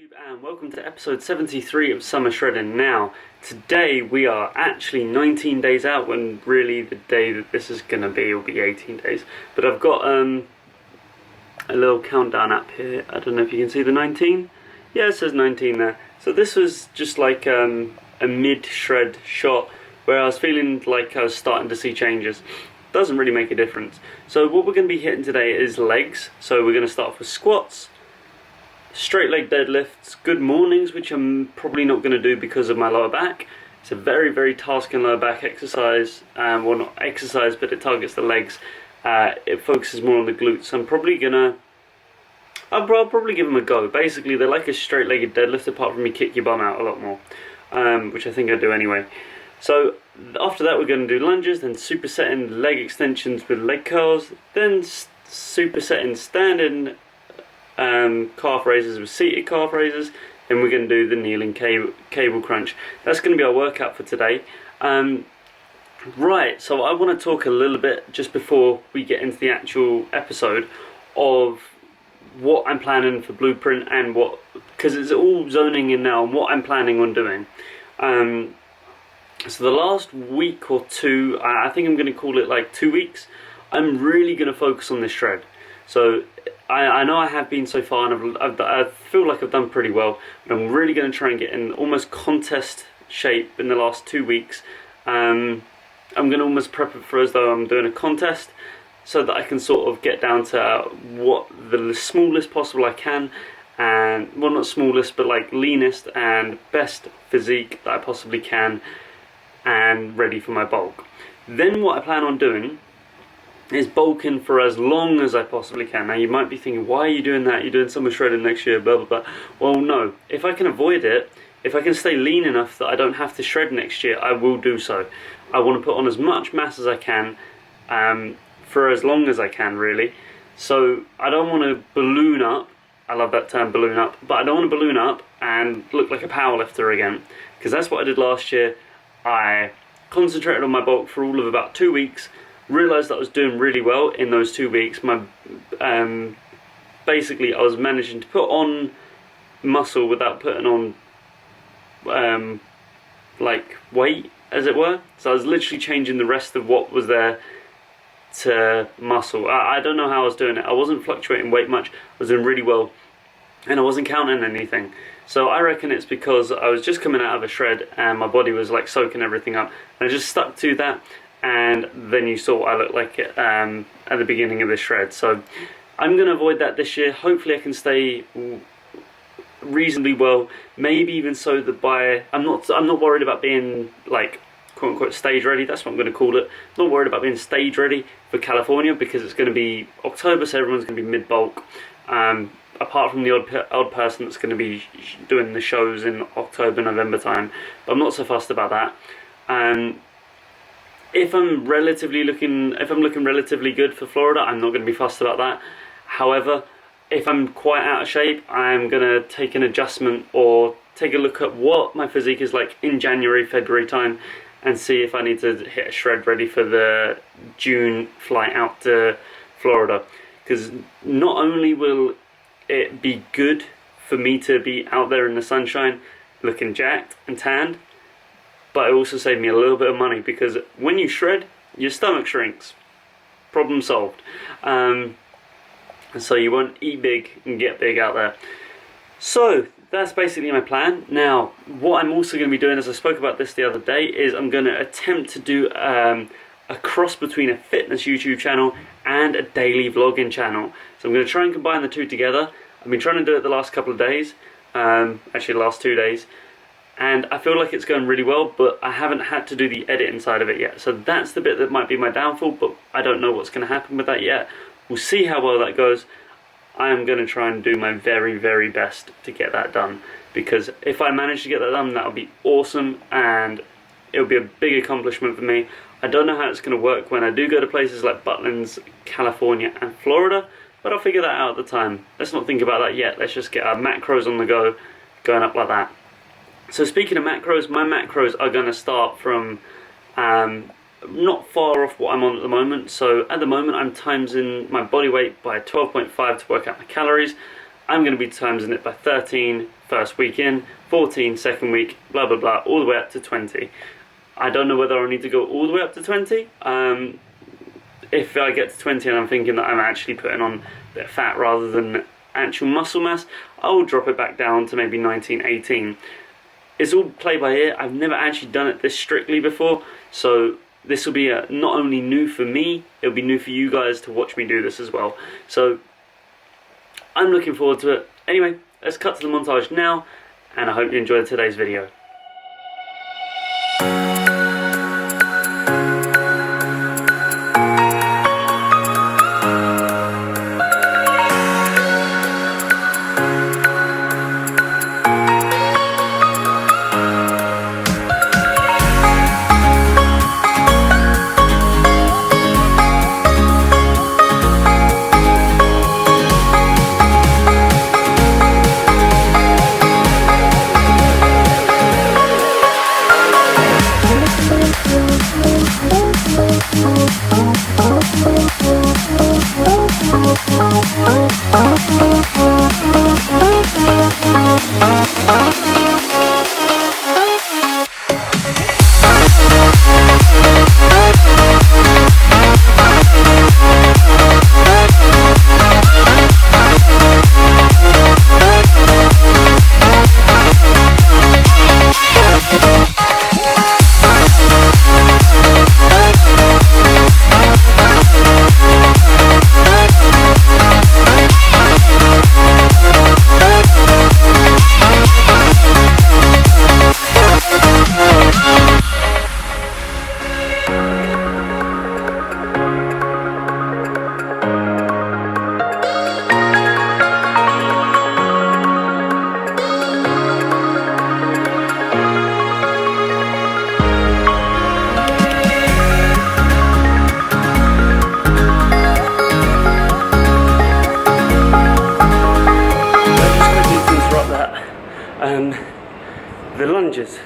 YouTube, and welcome to episode 73 of Summer Shredding. Now, today we are actually 19 days out, when really the day that this is going to be will be 18 days. But I've got a little countdown app here. I don't know if you can see the 19. Yeah, it says 19 there. So this was just like a mid-shred shot where I was feeling like I was starting to see changes. Doesn't really make a difference. So what we're going to be hitting today is legs. So we're going to start off with squats, straight leg deadlifts, good mornings, which I'm probably not going to do because of my lower back. It's a very tasking lower back exercise. Well, not exercise, but it targets the legs. It focuses more on the glutes. So I'll probably give them a go. Basically, they're like a straight-legged deadlift, apart from you kick your bum out a lot more, which I think I do anyway. So after that, we're going to do lunges, then supersetting leg extensions with leg curls, then supersetting standing calf raises with seated calf raises, and we're going to do the kneeling cable crunch. That's going to be our workout for today. Right, so I want to talk a little bit just before we get into the actual episode of what I'm planning for Blueprint, and what, because it's all zoning in now on what I'm planning on doing. So the last week or two, I think I'm going to call it like 2 weeks, I'm really going to focus on this shred. So I know I have been so far, and I feel like I've done pretty well, but I'm really going to try and get in almost contest shape in the last 2 weeks. I'm going to almost prep it for as though I'm doing a contest, so that I can sort of get down to what the smallest possible I can, and, well, not smallest, but like leanest and best physique that I possibly can, and ready for my bulk. Then what I plan on doing is bulking for as long as I possibly can. Now you might be thinking, why are you doing that? You're doing summer shredding next year, blah blah blah. Well, no, if I can avoid it, if I can stay lean enough that I don't have to shred next year, I will do so. I want to put on as much mass as I can, for as long as I can, really. So I don't want to balloon up. I love that term, balloon up. But I don't want to balloon up and look like a powerlifter again, because that's what I did last year. I concentrated on my bulk for all of about 2 weeks, realised that I was doing really well in those 2 weeks. My basically I was managing to put on muscle without putting on like weight, as it were. So I was literally changing the rest of what was there to muscle. I don't know how I was doing it. I wasn't fluctuating weight much. I was doing really well, and I wasn't counting anything. So I reckon it's because I was just coming out of a shred and my body was like soaking everything up, and I just stuck to that. And then you saw what I looked like at the beginning of the shred. So I'm going to avoid that this year. Hopefully I can stay reasonably well, maybe even so that by I'm not worried about being like quote unquote stage ready. That's what I'm going to call it. I'm not worried about being stage ready for California, because it's going to be October, so everyone's going to be mid bulk. Apart from the odd person that's going to be doing the shows in October, November time, but I'm not so fussed about that. If I'm looking relatively good for Florida, I'm not going to be fussed about that. However, if I'm quite out of shape, I'm going to take an adjustment or take a look at what my physique is like in January, February time, and see if I need to hit a shred ready for the June flight out to Florida. Because not only will it be good for me to be out there in the sunshine looking jacked and tanned, but it also saved me a little bit of money, because when you shred, your stomach shrinks. Problem solved. So you won't eat big and get big out there. So that's basically my plan. Now, what I'm also going to be doing, as I spoke about this the other day, is I'm going to attempt to do a cross between a fitness YouTube channel and a daily vlogging channel. So I'm going to try and combine the two together. I've been trying to do it the last couple of days, actually the last 2 days, and I feel like it's going really well, but I haven't had to do the editing side of it yet. So that's the bit that might be my downfall, but I don't know what's going to happen with that yet. We'll see how well that goes. I am going to try and do my very best to get that done, because if I manage to get that done, that'll be awesome, and it'll be a big accomplishment for me. I don't know how it's going to work when I do go to places like Butlins, California and Florida, but I'll figure that out at the time. Let's not think about that yet. Let's just get our macros on the go, going up like that. So speaking of macros, my macros are going to start from not far off what I'm on at the moment. So at the moment I'm timesing my body weight by 12.5 to work out my calories. I'm going to be timesing it by 13 first week in, 14 second week, blah blah blah, all the way up to 20. I don't know whether I need to go all the way up to 20. If I get to 20 and I'm thinking that I'm actually putting on a bit of fat rather than actual muscle mass, I'll drop it back down to maybe 19, 18. It's all play by ear. I've never actually done it this strictly before, so this will be not only new for me, it'll be new for you guys to watch me do this as well. So I'm looking forward to it. Anyway, let's cut to the montage now, and I hope you enjoyed today's video. The lunges.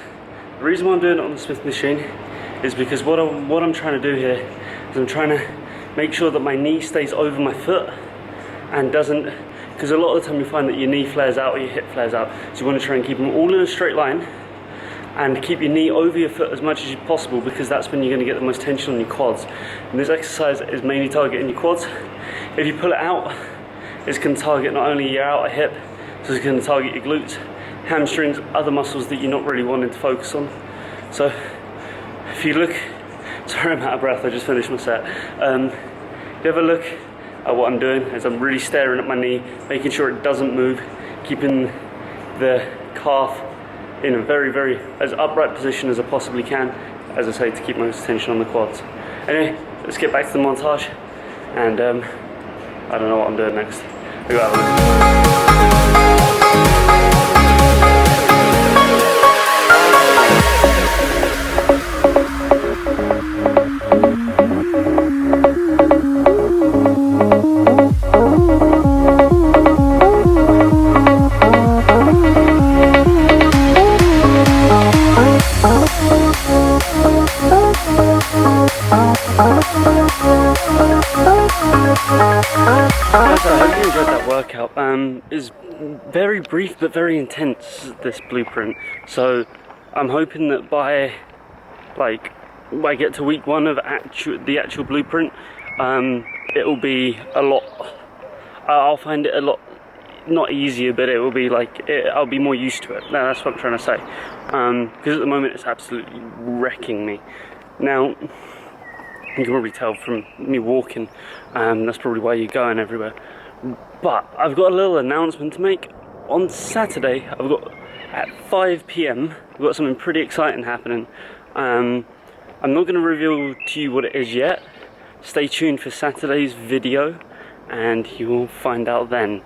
The reason why I'm doing it on the Smith machine is because what I'm trying to do here is I'm trying to make sure that my knee stays over my foot and doesn't, because a lot of the time you find that your knee flares out or your hip flares out, so you want to try and keep them all in a straight line and keep your knee over your foot as much as possible, because that's when you're going to get the most tension on your quads. And this exercise is mainly targeting your quads. If you pull it out, it's going to target not only your outer hip, so it's going to target your glutes, hamstrings, other muscles that you're not really wanting to focus on. So if you look, sorry I'm out of breath, I just finished my set. If you have a look at what I'm doing, is I'm really staring at my knee, making sure it doesn't move, keeping the calf in a very, very as upright position as I possibly can, as I say, to keep most tension on the quads. Anyway, let's get back to the montage, and I don't know what I'm doing next. We got I hope you enjoyed that workout. It's very brief but very intense, this blueprint. So I'm hoping that by I get to week 1 of the actual blueprint, it'll be a lot. I'll find it a lot, not easier, but it will be I'll be more used to it. No, that's what I'm trying to say. Because at the moment it's absolutely wrecking me. Now, you can probably tell from me walking, that's probably why you're going everywhere. But I've got a little announcement to make. On Saturday, I've got at 5 PM, I've got something pretty exciting happening. I'm not going to reveal to you what it is yet. Stay tuned for Saturday's video and you will find out then.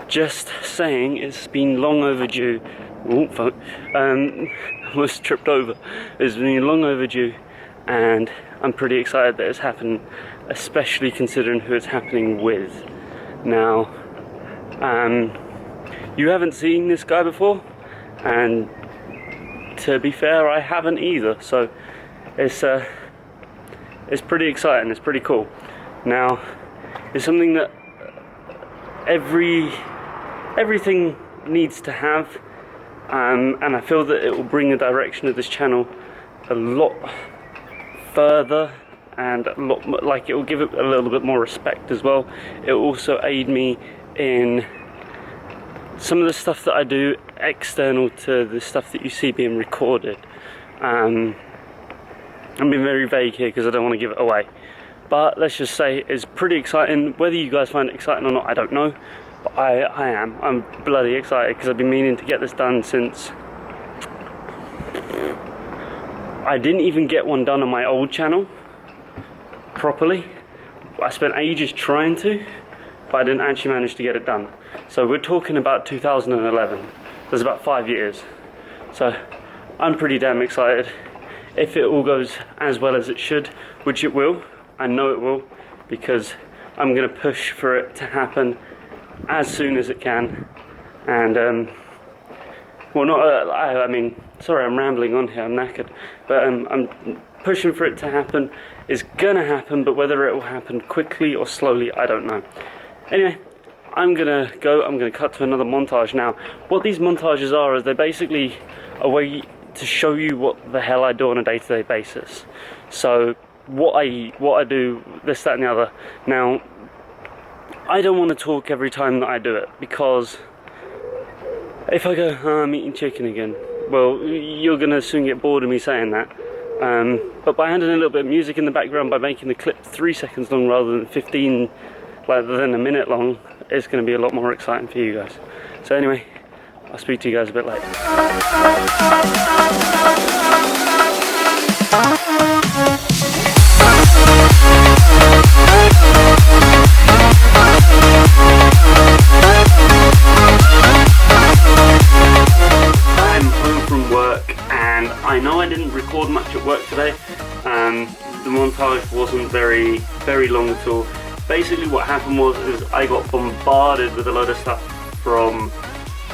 Just saying, it's been long overdue. Oh, fuck. Almost tripped over. It's been long overdue, and I'm pretty excited that it's happened, especially considering who it's happening with. Now, you haven't seen this guy before, and to be fair, I haven't either, so it's pretty exciting, it's pretty cool. Now, it's something that every everything needs to have, and I feel that it will bring the direction of this channel a lot further, and a lot more, like, it will give it a little bit more respect as well. It will also aid me in some of the stuff that I do external to the stuff that you see being recorded. I'm being very vague here because I don't want to give it away, but let's just say it's pretty exciting. Whether you guys find it exciting or not, I don't know, but I am. I'm bloody excited because I've been meaning to get this done since I didn't even get one done on my old channel properly. I spent ages trying to, but I didn't actually manage to get it done. So we're talking about 2011. That's about 5 years. So I'm pretty damn excited. If it all goes as well as it should, which it will, I know it will, because I'm going to push for it to happen as soon as it can. And well, not I mean, sorry, I'm rambling on here, I'm knackered, but I'm pushing for it to happen. It's gonna happen, but whether it will happen quickly or slowly, I don't know. Anyway, I'm gonna cut to another montage now. What these montages are is they're basically a way to show you what the hell I do on a day-to-day basis. So what I eat, what I do, this, that and the other. Now, I don't want to talk every time that I do it, because if I go, oh, I'm eating chicken again, well, you're gonna soon get bored of me saying that. But by adding a little bit of music in the background, by making the clip 3 seconds long rather than 15, rather than a minute long, it's going to be a lot more exciting for you guys. So anyway, I'll speak to you guys a bit later. I'm home from work, and I know I didn't record much at work today. The montage wasn't very long at all. Basically what happened was I got bombarded with a load of stuff from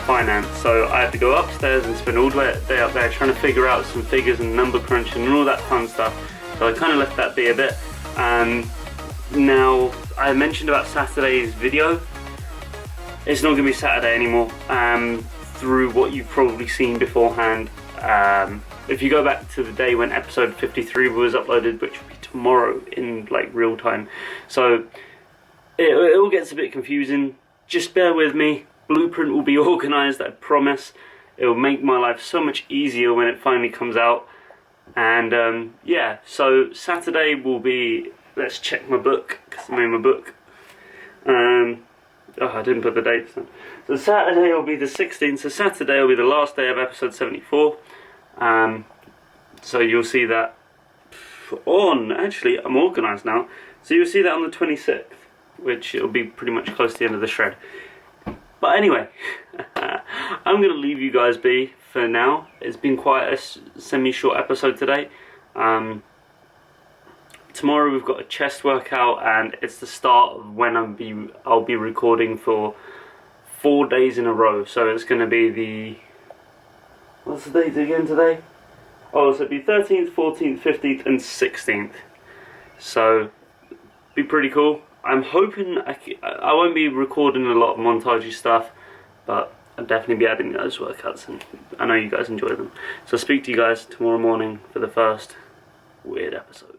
finance, so I had to go upstairs and spend all day up there trying to figure out some figures and number crunching and all that fun stuff. So I kind of left that be a bit. Now, I mentioned about Saturday's video. It's not going to be Saturday anymore, through what you've probably seen beforehand. If you go back to the day when episode 53 was uploaded, which will be tomorrow in like real time, so it all gets a bit confusing. Just bear with me. Blueprint will be organised, I promise. It will make my life so much easier when it finally comes out. And yeah, so Saturday will be, let's check my book, because I'm in my book. Oh, I didn't put the dates on. So Saturday will be the 16th, so Saturday will be the last day of episode 74. So you'll see that on, actually I'm organised now, so you'll see that on the 26th, which it'll be pretty much close to the end of the shred. But anyway, I'm going to leave you guys be for now. It's been quite a semi-short episode today. Tomorrow we've got a chest workout, and it's the start of when I'll be recording for 4 days in a row. So it's going to be the, what's the date again today? Oh, so it'll be 13th, 14th, 15th and 16th. So, be pretty cool. I'm hoping I won't be recording a lot of montagey stuff, but I'll definitely be adding those workouts, and I know you guys enjoy them. So I'll speak to you guys tomorrow morning for the first weird episode.